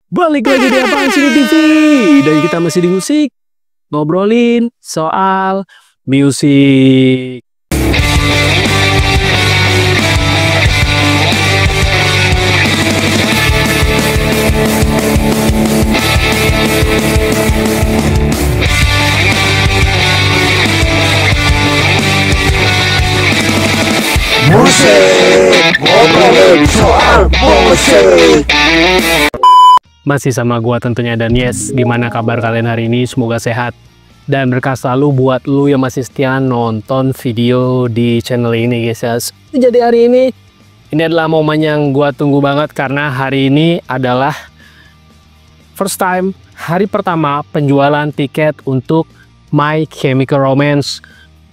Balik lagi di Apaan Sini TV. Dan kita masih di musik, ngobrolin soal musik. Musik, ngobrolin soal musik. Masih sama gua tentunya, dan yes, gimana kabar kalian hari ini? Semoga sehat dan berkah selalu buat lu yang masih setia nonton video di channel ini, guys ya. Jadi hari ini adalah momen yang gua tunggu banget, karena hari ini adalah first time, hari pertama penjualan tiket untuk My Chemical Romance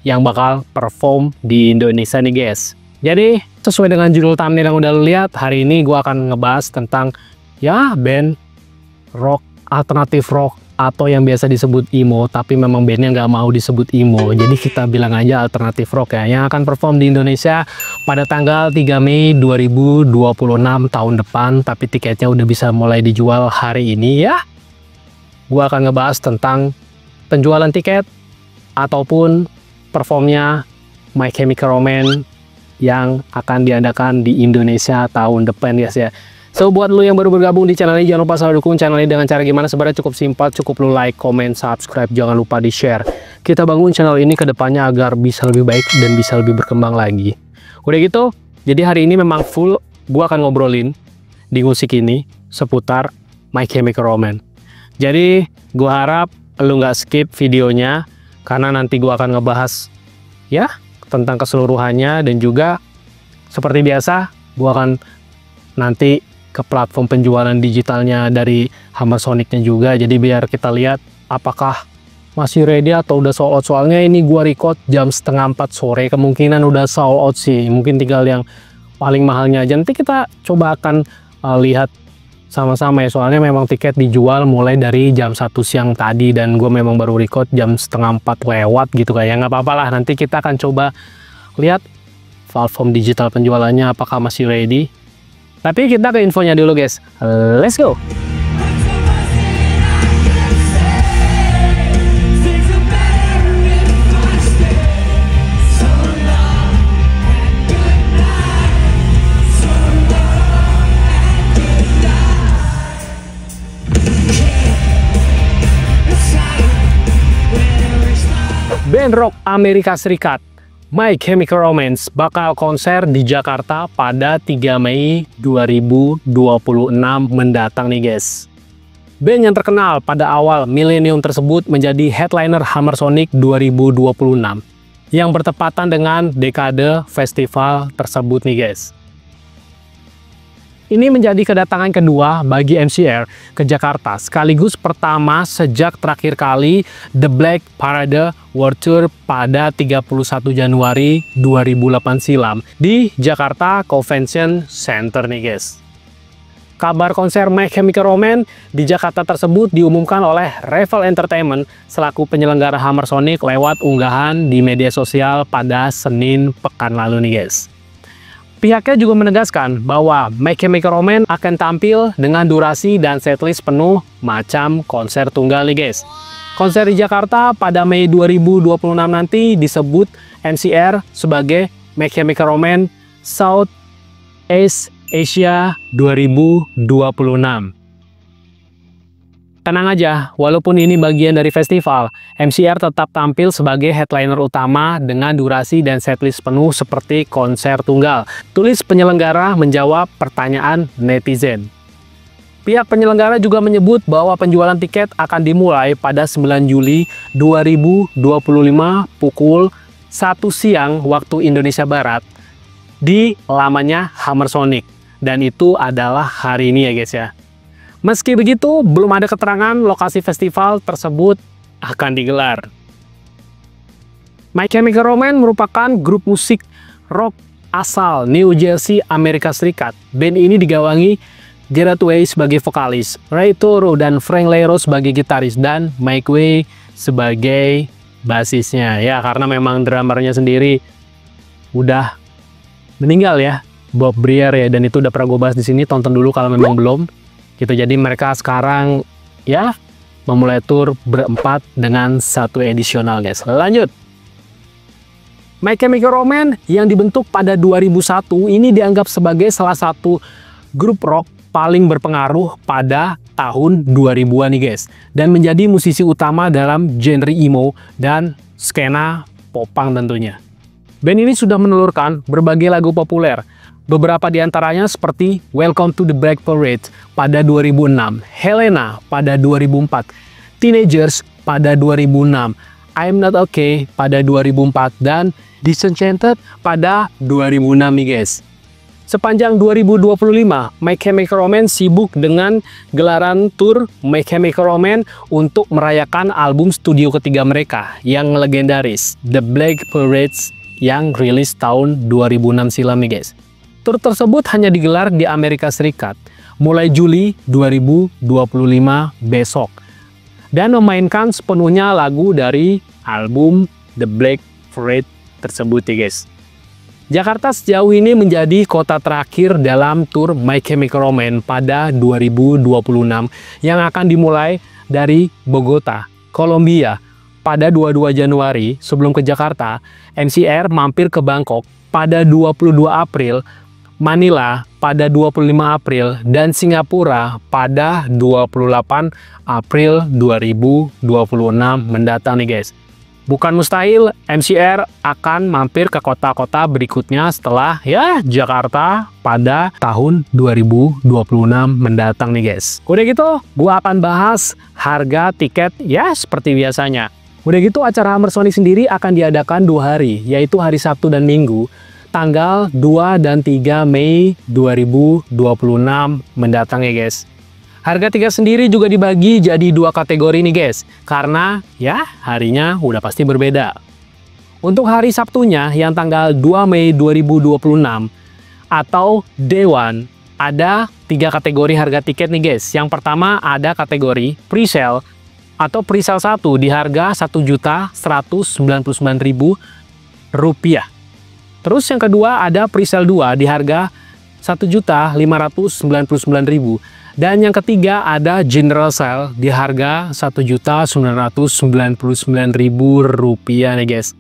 yang bakal perform di Indonesia nih, guys. Jadi sesuai dengan judul thumbnail yang udah lu lihat, hari ini gua akan ngebahas tentang ya band rock, alternatif rock, atau yang biasa disebut emo, tapi memang bandnya nggak mau disebut emo, jadi kita bilang aja alternatif rock ya, yang akan perform di Indonesia pada tanggal 3 Mei 2026 tahun depan, tapi tiketnya udah bisa mulai dijual hari ini ya. Gua akan ngebahas tentang penjualan tiket ataupun performnya My Chemical Romance yang akan diadakan di Indonesia tahun depan, guys ya. So, buat lu yang baru bergabung di channel ini, jangan lupa selalu dukung channel ini dengan cara gimana? Sebenarnya cukup simpel, cukup lu like, comment, subscribe, jangan lupa di share. Kita bangun channel ini ke depannya agar bisa lebih baik dan bisa lebih berkembang lagi. Udah gitu, jadi hari ini memang full gua akan ngobrolin di musik ini seputar My Chemical Romance. Jadi gua harap lu nggak skip videonya, karena nanti gua akan ngebahas ya tentang keseluruhannya, dan juga seperti biasa gua akan nanti ke platform penjualan digitalnya dari Hammer Sonic-nya juga. Jadi biar kita lihat apakah masih ready atau udah sold out. Soalnya ini gua record jam 3:30 sore, kemungkinan udah sold out sih, mungkin tinggal yang paling mahalnya aja. Nanti kita coba akan lihat sama-sama ya, soalnya memang tiket dijual mulai dari jam 1 siang tadi, dan gue memang baru record jam 3:30 lewat gitu kayak. Nggak apa-apa lah, nanti kita akan coba lihat platform digital penjualannya apakah masih ready. Tapi kita ke infonya dulu, guys. Let's go! Band rock Amerika Serikat My Chemical Romance bakal konser di Jakarta pada 3 Mei 2026 mendatang nih, guys. Band yang terkenal pada awal milenium tersebut menjadi headliner Hammer Sonic 2026 yang bertepatan dengan dekade festival tersebut nih, guys. Ini menjadi kedatangan kedua bagi MCR ke Jakarta, sekaligus pertama sejak terakhir kali The Black Parade World Tour pada 31 Januari 2008 silam di Jakarta Convention Center nih, guys. Kabar konser My Chemical Romance di Jakarta tersebut diumumkan oleh Revel Entertainment selaku penyelenggara Hammer Sonic lewat unggahan di media sosial pada Senin pekan lalu nih, guys. Pihaknya juga menegaskan bahwa My Chemical Romance akan tampil dengan durasi dan setlist penuh macam konser tunggal nih, guys. Konser di Jakarta pada Mei 2026 nanti disebut MCR sebagai My Chemical Romance South East Asia 2026. Tenang aja, walaupun ini bagian dari festival, MCR tetap tampil sebagai headliner utama dengan durasi dan setlist penuh seperti konser tunggal. Tulis penyelenggara menjawab pertanyaan netizen. Pihak penyelenggara juga menyebut bahwa penjualan tiket akan dimulai pada 9 Juli 2025 pukul 1 siang waktu Indonesia Barat di lamanya Hammer Sonic. Dan itu adalah hari ini ya, guys ya. Meski begitu, belum ada keterangan lokasi festival tersebut akan digelar. My Chemical Romance merupakan grup musik rock asal New Jersey, Amerika Serikat. Band ini digawangi Gerard Way sebagai vokalis, Ray Toro dan Frank Lero sebagai gitaris, dan Mike Way sebagai basisnya. Ya, karena memang drummernya sendiri udah meninggal ya, Bob Brier ya, dan itu udah pernah gue bahas di sini. Tonton dulu kalau memang belum. gitu. Jadi mereka sekarang ya memulai tour berempat dengan satu edisional guys. Lanjut. My Chemical Romance yang dibentuk pada 2001 ini dianggap sebagai salah satu grup rock paling berpengaruh pada tahun 2000-an nih guys, dan menjadi musisi utama dalam genre emo dan skena popang tentunya. Band ini sudah menelurkan berbagai lagu populer, beberapa diantaranya seperti Welcome to the Black Parade pada 2006, Helena pada 2004, Teenagers pada 2006, I'm Not Okay pada 2004, dan Disenchanted pada 2006 nih guys. Sepanjang 2025, My Chemical Romance sibuk dengan gelaran tour My Chemical Romance untuk merayakan album studio ketiga mereka yang legendaris, The Black Parade, yang rilis tahun 2006 silam nih guys. Tour tersebut hanya digelar di Amerika Serikat mulai Juli 2025 besok, dan memainkan sepenuhnya lagu dari album The Black Parade tersebut ya guys. Jakarta sejauh ini menjadi kota terakhir dalam tour My Chemical Romance pada 2026 yang akan dimulai dari Bogota, Kolombia pada 22 Januari. Sebelum ke Jakarta, MCR mampir ke Bangkok pada 22 April, Manila pada 25 April, dan Singapura pada 28 April 2026 mendatang nih guys. Bukan mustahil MCR akan mampir ke kota-kota berikutnya setelah ya Jakarta pada tahun 2026 mendatang nih guys. Udah gitu, gua akan bahas harga tiket ya seperti biasanya. Udah gitu, acara Hammer Sonic sendiri akan diadakan 2 hari, yaitu hari Sabtu dan Minggu, tanggal 2 dan 3 Mei 2026 mendatang ya guys. Harga tiket sendiri juga dibagi jadi 2 kategori nih guys, karena ya harinya udah pasti berbeda. Untuk hari Sabtunya yang tanggal 2 Mei 2026 atau Day One, ada 3 kategori harga tiket nih guys. Yang pertama ada kategori pre-sale atau pre-sale 1 di harga Rp1.199.000. Terus yang kedua ada pre-sale 2 di harga Rp1.599.000. Dan yang ketiga ada general sale di harga Rp1.999.000 nih guys.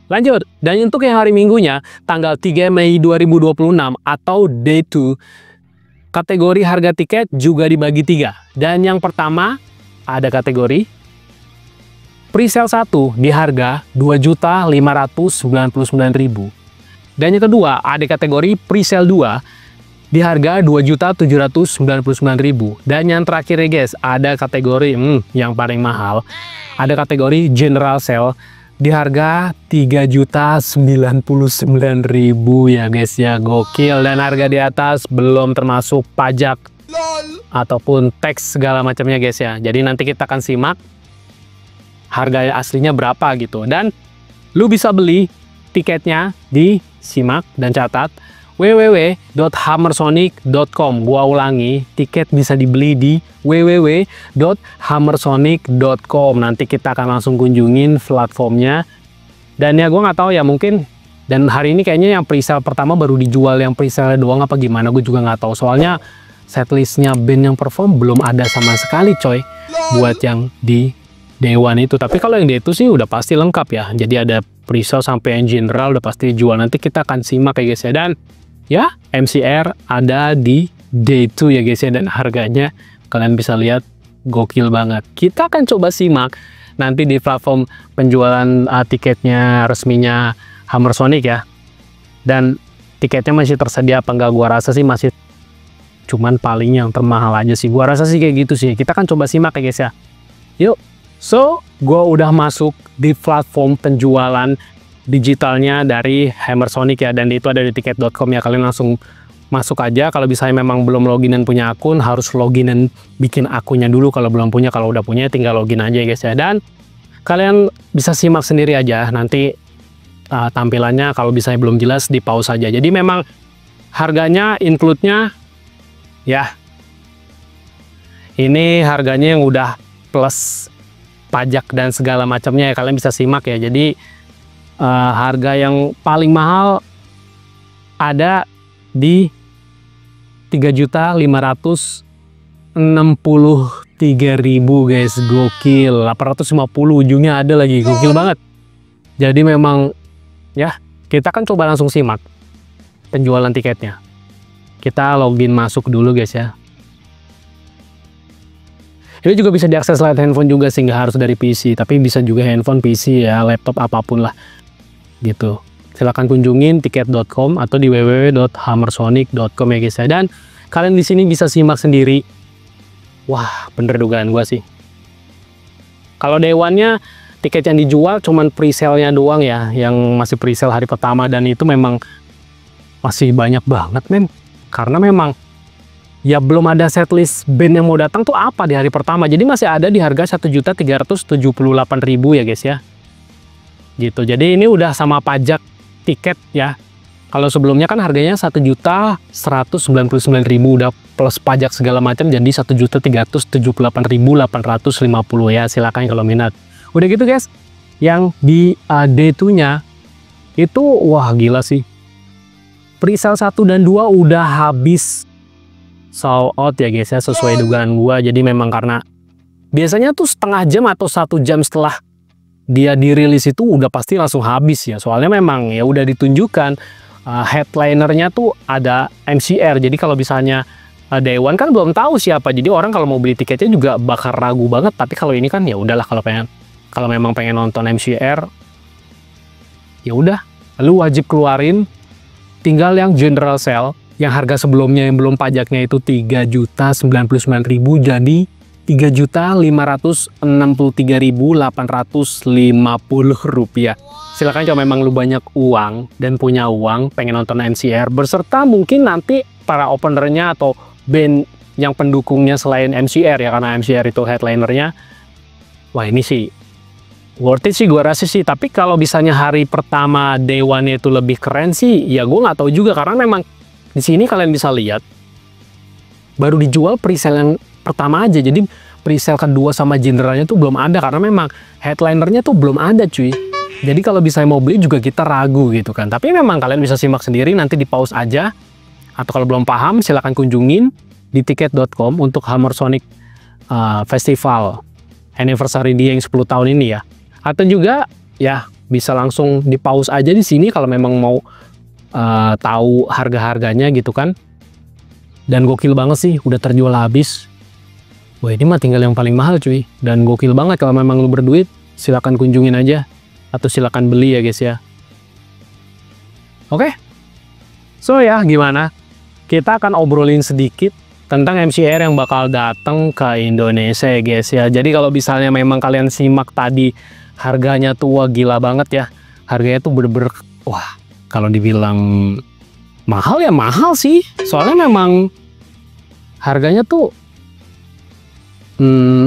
Lanjut, dan untuk yang hari Minggunya tanggal 3 Mei 2026 atau Day 2, kategori harga tiket juga dibagi 3. Dan yang pertama ada kategori pre-sale 1 di harga Rp2.599.000. Dan yang kedua ada kategori pre-sale 2 di harga Rp2.799.000. Dan yang terakhir ya guys, ada kategori yang paling mahal, ada kategori general sale di harga Rp3.099.000 ya guys ya. Gokil, dan harga di atas belum termasuk pajak ataupun tax segala macamnya guys ya. Jadi nanti kita akan simak harga aslinya berapa gitu, dan lu bisa beli tiketnya di simak dan catat www.hammersonic.com. Gua ulangi, tiket bisa dibeli di www.hammersonic.com. Nanti kita akan langsung kunjungin platformnya. Dan ya gua nggak tahu ya, mungkin dan hari ini kayaknya yang presale pertama baru dijual, yang presale doang apa gimana, gue juga nggak tahu. Soalnya setlistnya band yang perform belum ada sama sekali coy buat yang di Dewan itu. Tapi kalau yang di itu sih udah pasti lengkap ya. Jadi ada presale sampai yang general udah pasti dijual. Nanti kita akan simak ya guys ya. Dan ya, MCR ada di Day 2 ya guys ya, dan harganya kalian bisa lihat gokil banget. Kita akan coba simak nanti di platform penjualan tiketnya resminya Hammer Sonic ya. Dan tiketnya masih tersedia apa enggak, gua rasa sih masih cuman paling yang termahal aja sih. Gua rasa sih kayak gitu sih. Kita akan coba simak ya guys ya. Yuk. So, gua udah masuk di platform penjualan digitalnya dari Hammer Sonic ya, dan itu ada di tiket.com ya. Kalian langsung masuk aja. Kalau misalnya memang belum login dan punya akun, harus login dan bikin akunnya dulu kalau belum punya. Kalau udah punya tinggal login aja ya guys ya. Dan kalian bisa simak sendiri aja nanti tampilannya. Kalau misalnya belum jelas di pause aja. Jadi memang harganya include-nya ya ini harganya yang udah plus pajak dan segala macamnya ya. Kalian bisa simak ya. Jadi harga yang paling mahal ada di Rp3.500.000 63.000 guys, gokil. 850 ujungnya ada lagi, gokil banget. Jadi memang ya, kita kan coba langsung simak penjualan tiketnya. Kita login masuk dulu guys ya. Ini juga bisa diakses lewat handphone juga sih, nggak harus dari PC, tapi bisa juga handphone, PC ya, laptop apapun lah gitu. Silahkan kunjungin tiket.com atau di www.hammersonic.com ya guys ya. Dan kalian di sini bisa simak sendiri. Wah, bener dugaan gua sih. Kalau day one-nya tiket yang dijual cuman pre-sale-nya doang ya, yang masih pre-sale hari pertama, dan itu memang masih banyak banget men. Karena memang ya belum ada setlist band yang mau datang tuh apa di hari pertama. Jadi masih ada di harga 1.378.000 ya guys ya. Gitu. Jadi ini udah sama pajak tiket ya. Kalau sebelumnya kan harganya 1.199.000 udah plus pajak segala macam, jadi 1.378.850 ya. Silakan kalau minat. Udah gitu guys. Yang di D2-nya itu wah gila sih. Pre-sale 1 dan 2 udah habis sold out ya guys ya, sesuai dugaan gua. Jadi memang karena biasanya tuh setengah jam atau 1 jam setelah dia dirilis itu udah pasti langsung habis ya. Soalnya memang ya udah ditunjukkan headlinernya tuh ada MCR. Jadi kalau misalnya day one kan belum tahu siapa. Jadi orang kalau mau beli tiketnya juga bakal ragu banget. Tapi kalau ini kan ya udahlah, kalau memang pengen nonton MCR ya udah, lu wajib keluarin. Tinggal yang general sale yang harga sebelumnya yang belum pajaknya itu 3.099.000 jadi 3.563.850 rupiah. Silakan kalau memang lu banyak uang dan punya uang pengen nonton MCR beserta mungkin nanti para openernya atau band yang pendukungnya selain MCR ya, karena MCR itu headlinernya. Wah ini sih worth it sih gue rasa sih. Tapi kalau misalnya hari pertama day one itu lebih keren sih ya gue nggak tahu juga, karena memang di sini kalian bisa lihat baru dijual pre-sale yang pertama aja. Jadi pre-sale kedua sama generalnya tuh belum ada karena memang headlinernya tuh belum ada cuy. Jadi kalau bisa mau beli juga kita ragu gitu kan. Tapi memang kalian bisa simak sendiri, nanti di pause aja. Atau kalau belum paham silahkan kunjungin di tiket.com untuk Hammersonic Festival anniversary dia yang 10 tahun ini ya. Atau juga ya bisa langsung di pause aja di sini kalau memang mau tahu harga-harganya gitu kan. Dan gokil banget sih, udah terjual habis. Wah ini mah tinggal yang paling mahal cuy. Dan gokil banget, kalau memang lu berduit silakan kunjungin aja atau silakan beli ya guys ya. Oke. So ya gimana? Kita akan obrolin sedikit tentang MCR yang bakal datang ke Indonesia ya guys ya. Jadi kalau misalnya memang kalian simak tadi harganya tuh wah gila banget ya. Harganya tuh bener-bener wah, kalau dibilang mahal ya mahal sih. Soalnya memang harganya tuh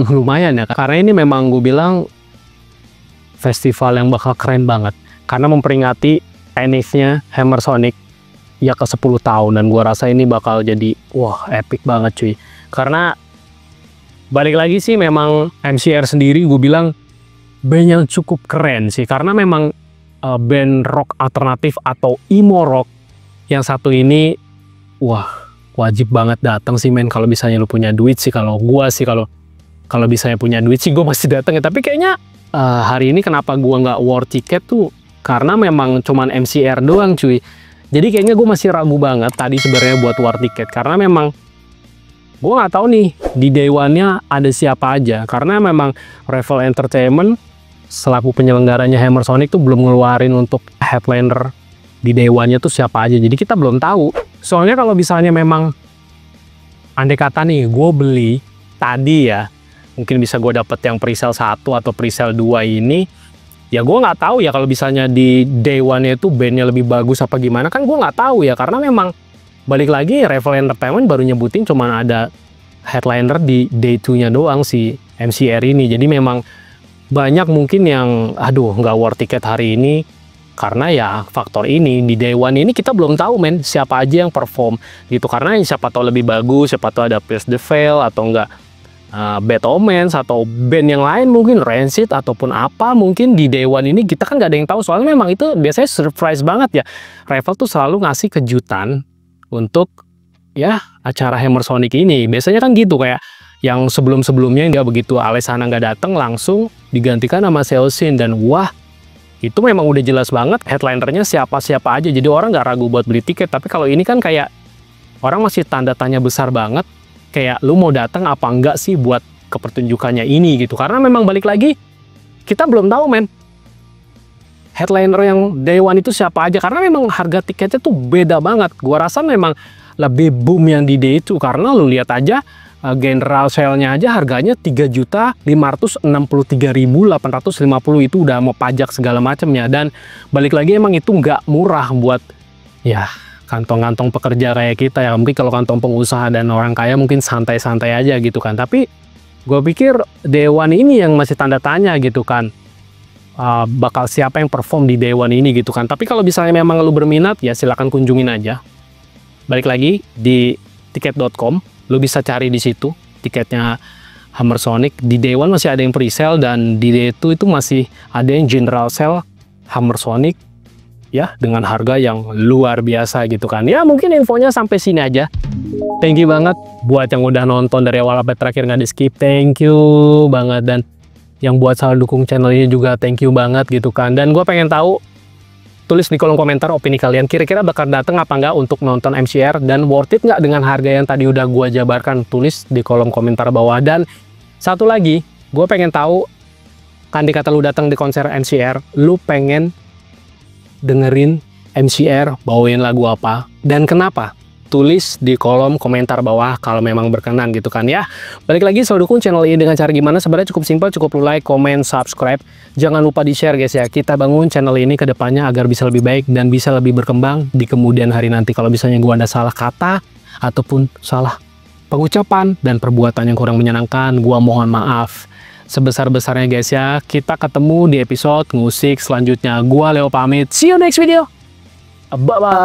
lumayan ya. Karena ini memang gue bilang festival yang bakal keren banget. Karena memperingati NF-nya Hammersonic ya ke 10 tahun. Dan gue rasa ini bakal jadi wah epic banget cuy. Karena balik lagi sih memang MCR sendiri gue bilang band yang cukup keren sih. Karena memang band rock alternatif atau emo rock yang satu ini wah wajib banget datang sih men. Kalau misalnya lu punya duit sih, kalau gua sih kalau misalnya punya duit sih gua masih datang ya. Tapi kayaknya hari ini kenapa gua nggak war tiket tuh karena memang cuman MCR doang cuy. Jadi kayaknya gua masih ragu banget tadi sebenarnya buat war tiket, karena memang gua nggak tahu nih di day one-nya ada siapa aja. Karena memang Revel Entertainment selaku penyelenggaranya Hammersonic tuh belum ngeluarin untuk headliner di day one-nya tuh siapa aja. Jadi kita belum tahu. Soalnya kalau misalnya memang andai kata nih gue beli tadi ya, mungkin bisa gue dapet yang pre-sale 1 atau pre-sale 2 ini, ya gue nggak tahu ya kalau misalnya di day one-nya itu bandnya lebih bagus apa gimana, kan gue nggak tahu ya. Karena memang balik lagi Revel Entertainment baru nyebutin cuman ada headliner di day 2-nya doang si MCR ini. Jadi memang banyak mungkin yang aduh nggak war tiket hari ini karena ya faktor ini. Di day one ini kita belum tahu men siapa aja yang perform gitu. Karena siapa tahu lebih bagus, siapa tahu ada Pierce the Veil atau enggak Bad Omens atau band yang lain mungkin Rancid ataupun apa mungkin di day one ini kita kan nggak ada yang tahu. Soalnya memang itu biasanya surprise banget ya. Revel tuh selalu ngasih kejutan untuk ya acara Hammer Sonic ini. Biasanya kan gitu, kayak yang sebelum-sebelumnya nggak begitu, Alesana nggak datang langsung digantikan sama Seosin, dan wah itu memang udah jelas banget headlinernya siapa-siapa aja, jadi orang nggak ragu buat beli tiket. Tapi kalau ini kan kayak orang masih tanda tanya besar banget, kayak lu mau datang apa enggak sih buat ke pertunjukannya ini gitu, karena memang balik lagi kita belum tahu men headliner yang Day One itu siapa aja, karena memang harga tiketnya tuh beda banget. Gua rasa memang lebih boom yang di Day itu, karena lu lihat aja general sale-nya aja harganya 3.563.850 itu udah mau pajak segala macamnya. Dan balik lagi emang itu nggak murah buat ya kantong-kantong pekerja kayak kita ya. Mungkin kalau kantong pengusaha dan orang kaya mungkin santai-santai aja gitu kan. Tapi gue pikir Day One ini yang masih tanda tanya gitu kan. Bakal siapa yang perform di Day One ini gitu kan. Tapi kalau misalnya memang lu berminat ya silahkan kunjungin aja. Balik lagi di tiket.com, lu bisa cari di situ tiketnya Hammer Sonic. Di Day One masih ada yang pre-sale, dan di Day 2 itu masih ada yang general sale Hammer Sonic ya dengan harga yang luar biasa gitu kan. Ya mungkin infonya sampai sini aja. Thank you banget buat yang udah nonton dari awal sampai terakhir nggak di skip. Thank you banget, dan yang buat selalu dukung channel ini juga thank you banget gitu kan. Dan gue pengen tahu, tulis di kolom komentar opini kalian, kira-kira bakal dateng apa nggak untuk nonton MCR, dan worth it nggak dengan harga yang tadi udah gue jabarkan. Tulis di kolom komentar bawah. Dan satu lagi, gue pengen tahu, kan dikata lu datang di konser MCR, lu pengen dengerin MCR bawain lagu apa dan kenapa? Tulis di kolom komentar bawah kalau memang berkenan gitu kan ya. Balik lagi, selalu dukung channel ini dengan cara gimana? Sebenarnya cukup simpel, cukup lu like, comment, subscribe. Jangan lupa di share guys ya. Kita bangun channel ini ke depannya agar bisa lebih baik dan bisa lebih berkembang di kemudian hari nanti. Kalau misalnya gua ada salah kata ataupun salah pengucapan dan perbuatan yang kurang menyenangkan, gua mohon maaf sebesar-besarnya guys ya. Kita ketemu di episode ngusik selanjutnya. Gua Leo pamit. See you next video. Bye-bye.